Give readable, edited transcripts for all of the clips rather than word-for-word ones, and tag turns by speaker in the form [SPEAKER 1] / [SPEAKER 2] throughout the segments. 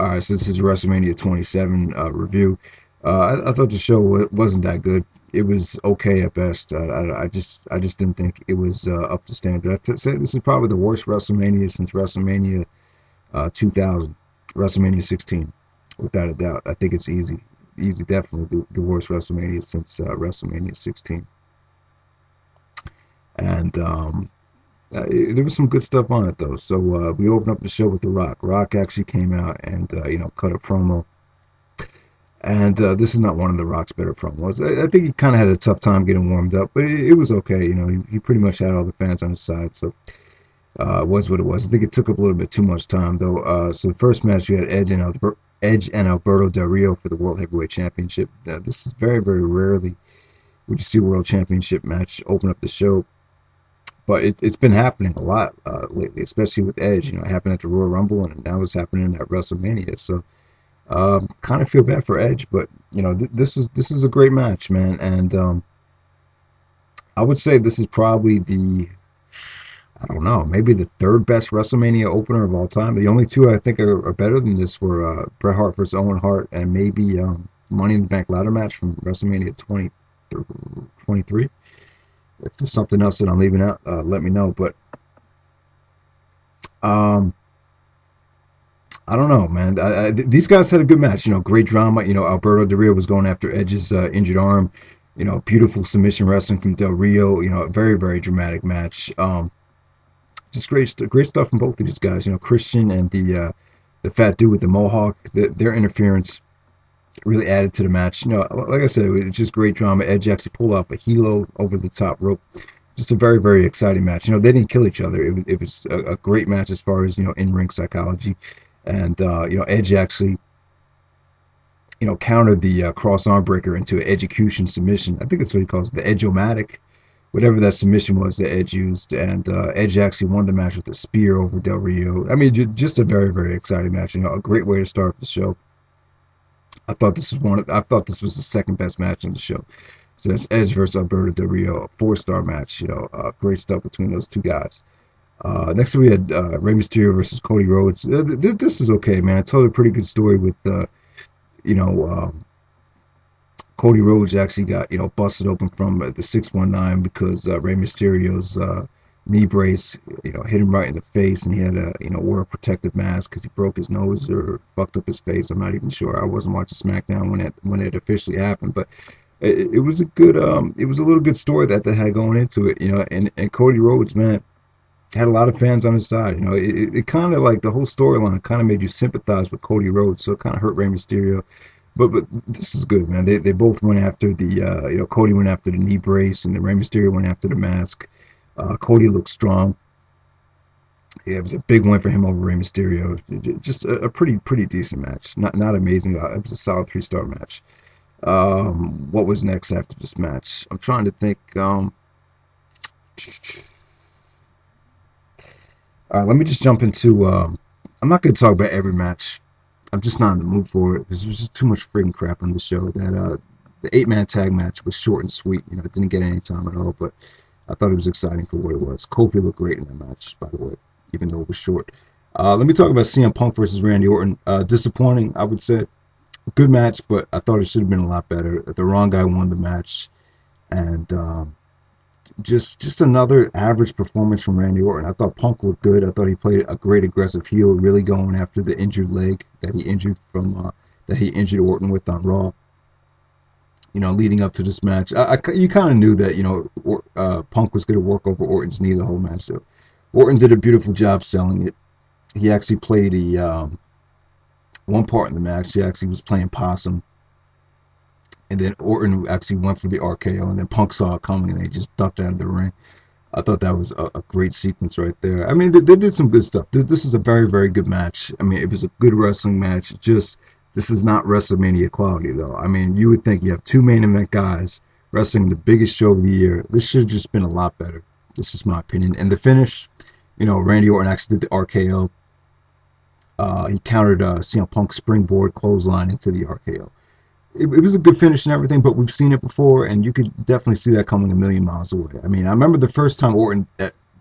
[SPEAKER 1] All right, so this is WrestleMania 27 review. I thought the show wasn't that good. It was okay at best. I just didn't think it was up to standard. I'd say this is probably the worst WrestleMania since WrestleMania 2000, WrestleMania 16, without a doubt. I think it's easy, definitely the worst WrestleMania since WrestleMania 16. And there was some good stuff on it though. So we opened up the show with The Rock. Rock actually came out and cut a promo. And this is not one of The Rock's better promos. I think he kind of had a tough time getting warmed up, but it was okay. He pretty much had all the fans on his side, so it was what it was. I think it took up a little bit too much time though. So the first match you had Edge and Alberto Del Rio for the World Heavyweight Championship. This is very, very rarely would you see a World Championship match open up the show. But it's been happening a lot lately, especially with Edge. It happened at the Royal Rumble, and now it's happening at WrestleMania. So, kind of feel bad for Edge, but this is a great match, man. And I would say this is probably I don't know, maybe the third best WrestleMania opener of all time. The only two I think are better than this were Bret Hart versus Owen Hart, and maybe Money in the Bank ladder match from WrestleMania 23. If there's something else that I'm leaving out, let me know. But I don't know, man. These guys had a good match. Great drama. Alberto Del Rio was going after Edge's injured arm. Beautiful submission wrestling from Del Rio. A very, very dramatic match. Just great stuff from both of these guys. Christian and the fat dude with the mohawk. Their interference really added to the match. Like I said, it's just great drama. Edge actually pulled off a helo over the top rope. Just a very, very exciting match. They didn't kill each other. It was a great match as far as in-ring psychology. And Edge actually countered the cross arm breaker into an execution submission. I think that's what he calls it, the Edge-O-Matic, whatever that submission was that Edge used. And Edge actually won the match with a spear over Del Rio. I mean, just a very, very exciting match. A great way to start the show. I thought this was the second best match on the show. So that's Edge versus Alberto Del Rio, a 4-star match. Great stuff between those two guys. Next we had Rey Mysterio versus Cody Rhodes. This is okay, man. I told a pretty good story with Cody Rhodes actually got busted open from the 619 because Rey Mysterio's knee brace hit him right in the face, and he had to wear a protective mask because he broke his nose or fucked up his face. I'm not even sure. I wasn't watching SmackDown when it officially happened, but it was a good it was a little good story that they had going into it. And Cody Rhodes, man, had a lot of fans on his side. It kind of like the whole storyline kind of made you sympathize with Cody Rhodes, so it kind of hurt Rey Mysterio. But this is good, man. They both went after the Cody went after the knee brace, and the Rey Mysterio went after the mask. Cody looked strong. Yeah, it was a big win for him over Rey Mysterio. Just a pretty decent match. Not amazing. It was a solid 3-star match. What was next after this match? I'm trying to think. All right, let me just jump into. I'm not going to talk about every match. I'm just not in the mood for it because there's just too much freaking crap on the show. That the 8-man tag match was short and sweet. It didn't get any time at all, but I thought it was exciting for what it was. Kofi looked great in that match, by the way, even though it was short. Let me talk about CM Punk versus Randy Orton. Disappointing, I would say. Good match, but I thought it should have been a lot better. The wrong guy won the match, and just another average performance from Randy Orton. I thought Punk looked good. I thought he played a great aggressive heel, really going after the injured leg that he injured Orton with on Raw. Leading up to this match, you kind of knew that Punk was going to work over Orton's knee the whole match. So Orton did a beautiful job selling it. He actually played one part in the match. He actually was playing possum, and then Orton actually went for the RKO, and then Punk saw it coming, and they just ducked out of the ring. I thought that was a great sequence right there. I mean, they did some good stuff. This is a very, very good match. I mean, it was a good wrestling match. This is not WrestleMania quality, though. I mean, you would think you have 2 main event guys wrestling the biggest show of the year. This should have just been a lot better. This is my opinion. And the finish, Randy Orton actually did the RKO. He countered CM Punk's springboard clothesline into the RKO. It was a good finish and everything, but we've seen it before, and you could definitely see that coming a million miles away. I mean, I remember the first time Orton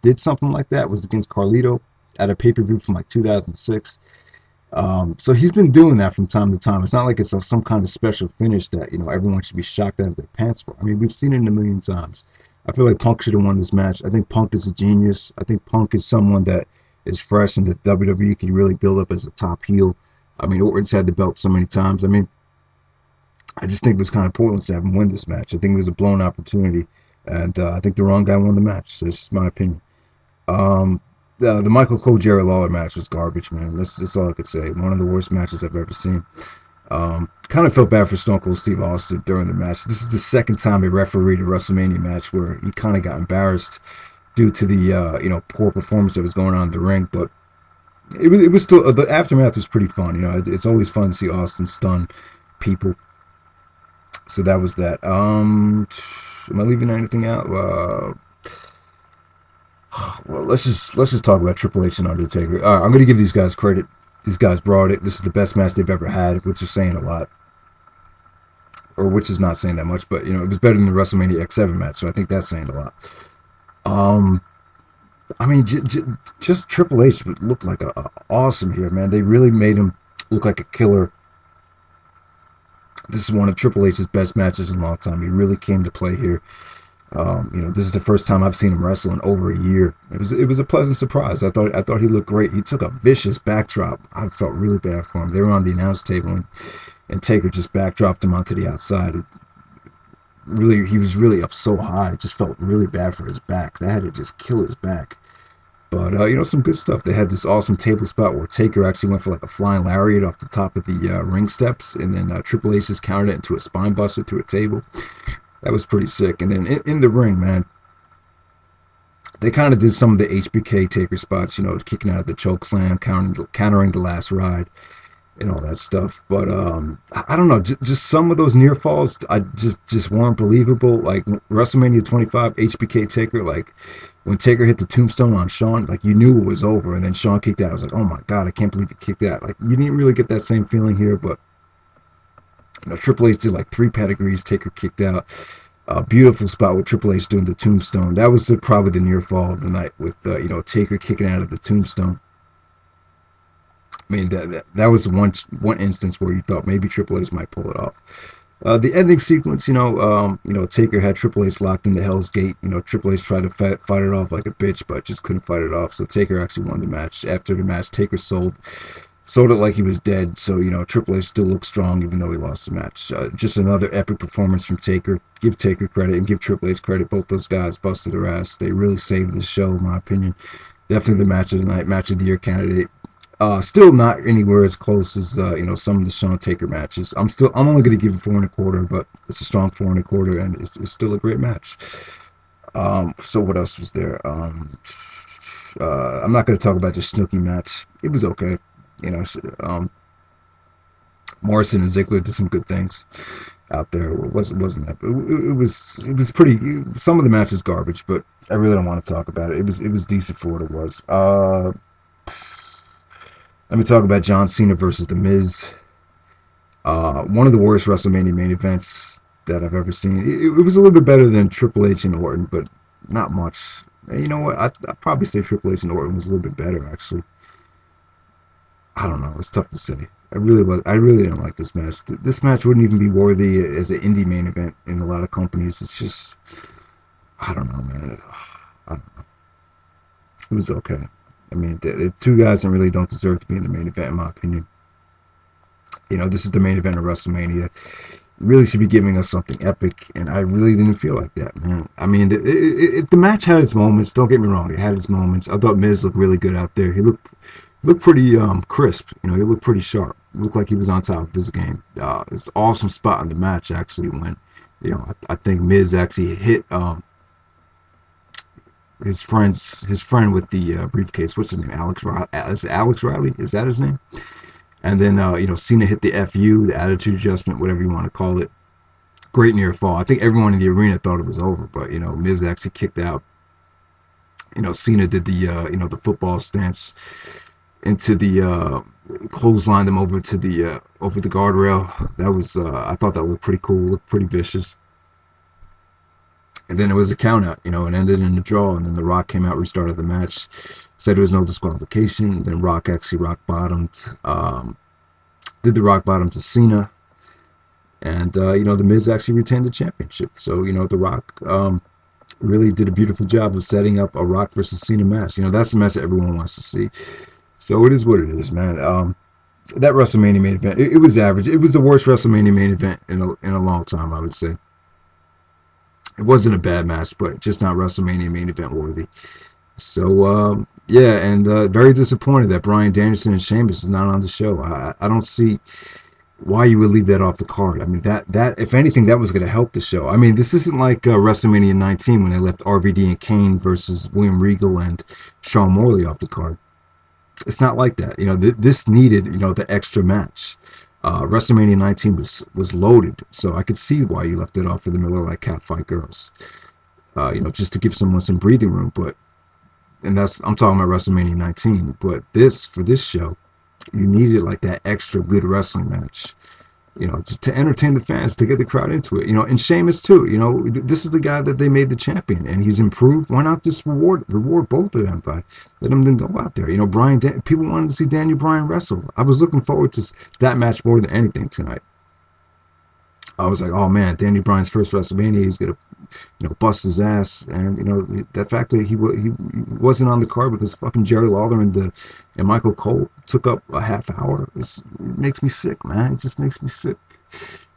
[SPEAKER 1] did something like that was against Carlito at a pay-per-view from like 2006. So he's been doing that from time to time. It's not like it's some kind of special finish that everyone should be shocked out of their pants for. I mean, we've seen it a million times. I feel like Punk should have won this match. I think Punk is a genius. I think Punk is someone that is fresh and that WWE can really build up as a top heel. I mean, Orton's had the belt so many times. I mean, I just think it was kind of pointless to have him win this match. I think it was a blown opportunity, and I think the wrong guy won the match. That's just my opinion. Um, the Michael Cole Jerry Lawler match was garbage, man. That's all I could say. One of the worst matches I've ever seen. Kind of felt bad for Stone Cold Steve Austin during the match. This is the second time he refereed a WrestleMania match where he kind of got embarrassed due to the poor performance that was going on in the ring. But it was still the aftermath was pretty fun. It's always fun to see Austin stun people. So that was that. Am I leaving anything out? Well, let's just talk about Triple H and Undertaker. I'm going to give these guys credit. These guys brought it. This is the best match they've ever had, which is saying a lot, or which is not saying that much. But it was better than the WrestleMania X7 match, so I think that's saying a lot. I mean, just Triple H looked like a awesome here, man. They really made him look like a killer. This is one of Triple H's best matches in a long time. He really came to play here. This is the first time I've seen him wrestle in over a year. It was a pleasant surprise. I thought he looked great. He took a vicious backdrop. I felt really bad for him. They were on the announce table and Taker just backdropped him onto the outside. He was really up so high. I just felt really bad for his back. That had to just kill his back. But some good stuff. They had this awesome table spot where Taker actually went for like a flying lariat off the top of the ring steps, and then Triple H just countered it into a spine buster through a table. That was pretty sick. And then in the ring, man, they kind of did some of the HBK Taker spots, kicking out of the choke slam, countering the last ride, and all that stuff. But I don't know, just some of those near falls, I just weren't believable. Like WrestleMania 25, HBK Taker, like when Taker hit the tombstone on Shawn, like you knew it was over, and then Shawn kicked out. I was like, oh my god, I can't believe he kicked that. Like you didn't really get that same feeling here, but Triple H did like 3 pedigrees. Taker kicked out. A beautiful spot with Triple H doing the tombstone. That was probably the near fall of the night with Taker kicking out of the tombstone. I mean that was one instance where you thought maybe Triple H might pull it off. The ending sequence, Taker had Triple H locked in the Hell's Gate. Triple H tried to fight it off like a bitch, but just couldn't fight it off. So Taker actually won the match. After the match, Taker sold it like he was dead. So Triple H still looks strong even though he lost the match. Just another epic performance from Taker. Give Taker credit and give Triple H credit. Both those guys busted their ass. They really saved the show, in my opinion. Definitely the match of the night, match of the year candidate. Still not anywhere as close as some of the Shawn Taker matches. I'm only going to give it 4.25, but it's a strong 4.25, and it's still a great match. So what else was there? I'm not going to talk about the Snooki match. It was okay. Morrison and Ziggler did some good things out there. It wasn't that, but it was pretty. Some of the match is garbage, but I really don't want to talk about it. It was decent for what it was. Let me talk about John Cena versus The Miz. One of the worst WrestleMania main events that I've ever seen. It was a little bit better than Triple H and Orton, but not much. And you know what? I'd probably say Triple H and Orton was a little bit better, actually. I don't know. It's tough to say. I really didn't like this match. This match wouldn't even be worthy as an indie main event in a lot of companies. It's just, I don't know, man. I don't know. It was okay. I mean, the two guys that really don't deserve to be in the main event, in my opinion. This is the main event of WrestleMania. Really should be giving us something epic, and I really didn't feel like that, man. I mean, the match had its moments. Don't get me wrong, it had its moments. I thought Miz looked really good out there. He looked pretty crisp. He looked pretty sharp. Looked like he was on top of his game. It's an awesome spot in the match, actually, when I think Miz actually hit his friend with the briefcase. What's his name? Is it Alex Riley? Is that his name? And then Cena hit the FU, the attitude adjustment, whatever you want to call it. Great near fall. I think everyone in the arena thought it was over, but Miz actually kicked out. Cena did the the football stance into the clotheslined them over to the over the guardrail. That was I thought that looked pretty cool, looked pretty vicious. And then it was a count out, it ended in a draw. And then The Rock came out, restarted the match, said there was no disqualification. Then Rock actually rock bottomed, did the rock bottom to Cena. And, The Miz actually retained the championship. So, The Rock really did a beautiful job of setting up a Rock versus Cena match. That's the match that everyone wants to see. So it is what it is, man. That WrestleMania main event, it was average. It was the worst WrestleMania main event in a long time, I would say. It wasn't a bad match, but just not WrestleMania main event worthy. So, yeah, and very disappointed that Bryan Danielson and Sheamus is not on the show. I don't see why you would leave that off the card. I mean, that if anything, that was going to help the show. I mean, this isn't like WrestleMania 19 when they left RVD and Kane versus William Regal and Sean Morley off the card. It's not like that. This needed, the extra match. WrestleMania 19 was loaded, so I could see why you left it off for the Miller Lite Catfight girls. Just to give someone some breathing room. I'm talking about WrestleMania 19. But for this show, you needed like that extra good wrestling match. Just to entertain the fans, to get the crowd into it. And Sheamus too. This is the guy that they made the champion, and he's improved. Why not just reward both of them by let them then go out there? People wanted to see Daniel Bryan wrestle. I was looking forward to that match more than anything tonight. I was like, oh man, Daniel Bryan's first WrestleMania, he's gonna, bust his ass, and that fact that he wasn't on the card because fucking Jerry Lawler and Michael Cole took up a half hour. It makes me sick, man. It just makes me sick.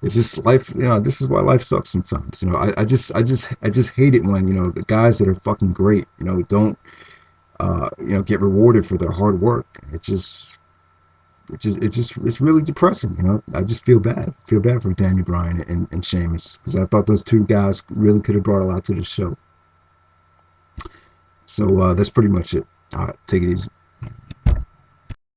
[SPEAKER 1] It's just life. This is why life sucks sometimes. I just hate it when the guys that are fucking great, don't get rewarded for their hard work. It's really depressing. I just feel bad for Daniel Bryan and Sheamus, because I thought those two guys really could have brought a lot to the show. So that's pretty much it. All right, take it easy.